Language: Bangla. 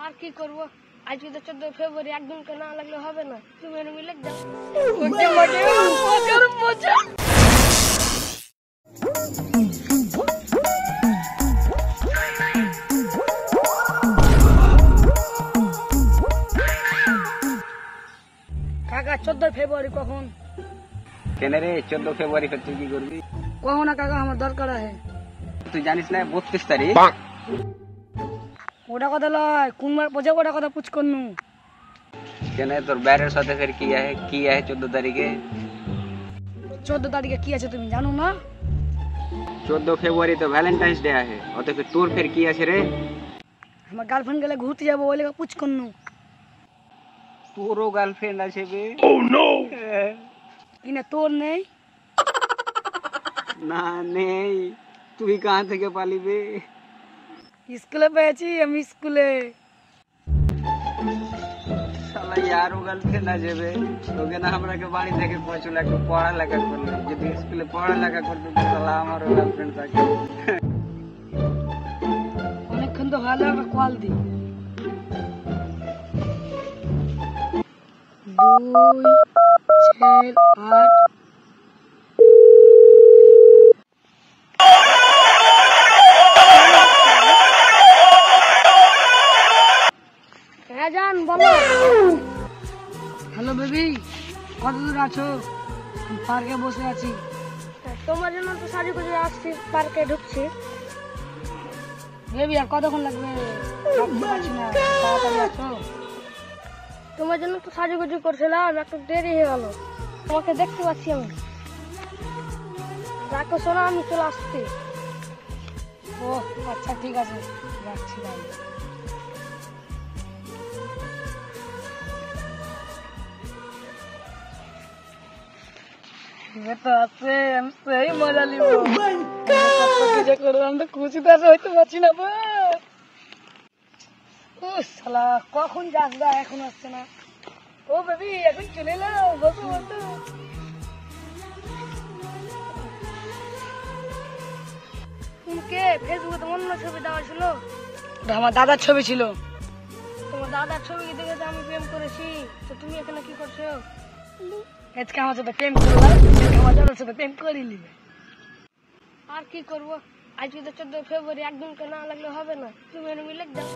আর কি করব, আজকে তো 14 ফেব্রুয়ারি, একদিন কে না লাগলে হবে না। তুমি এর মিলে যাও। কাকা 14 ফেব্রুয়ারি কখন? কেন রে 14 ফেব্রুয়ারি তুই কি করবি? কখন না কাকা, আমার দরকার আছে। তুই জানিস না 32 তারিখ? ওটা কথা লয়, কোন মার বোঝা ওটা কথা পুছ করনু। কেন তোর বাইরের সাথে ফের কি আছে 14 তারিখে? 14 তারিখে কি আছে তুমি জানো না? 14 ফেব্রুয়ারি তো ভ্যালেন্টাইন্স ডে আছে, অথচ তোর ফের কি আছে রে? আমার গার্লফ্রেন্ড গেলে ঘুরতে যাবো, ওই লেগে পুছ করনু। তোরও গার্লফ্রেন্ড আছে বে? কি না তোর নেই? না নেই। তুই কাহা থেকে পালিবে? স্কুলে পেয়েছি আমি, স্কুলে। শালা ইয়ারও গার্লফ্রেন্ড আছে বে? তোকে না আমরাকে বাড়ি থেকে পৌঁছল একটু পড়ালেখা করলে, যদি স্কুলে পড়ালেখা করতে তো শালা আমারও গার্লফ্রেন্ড থাকে। অনেকক্ষণ তো ভালো একটা কল দি। 2 4 8 হ্যাঁ জান বলো। হ্যালো বেবি, কত দূর আছো? পার্কে বসে আছি। তোমার জন্য তো সাজু গুজে আসছি, পার্কে ঢুকছি। বেবি আর কতক্ষণ লাগবে? তাড়াতাড়ি আছো? তোমার জন্য তো সাজুগুজু করছিলাম, একটু দেরি হয়ে গেল। তোমাকে দেখতে পাচ্ছি আমি। রাখো শোনা, আমি চলে আসছি। ও আচ্ছা ঠিক আছে, রাখছি ভাই। তো আছে, আমি সেই মজা নিব। আমি তো খুশিতে হইতে পারছি না। শালা কখন যাস গা, এখন আসছে না। ও বেবি এখন চলে এলাম, বসো বসো। তোমাকে ফেসবুকে তো অন্য ছবি দেওয়া ছিল। আমার দাদার ছবি ছিল। তোমার দাদার ছবি দেখে তো আমি প্রেম করেছি, তো তুমি এখানে কি করছো? আজকে আমার সাথে প্রেম করলাম, আমার দাদার সাথে প্রেম করে নিবে। আর কি করবো, আজকে তো 14 ফেব্রুয়ারি, একদিন কে না লাগলে হবে না। তুমি এর মিলে যাও।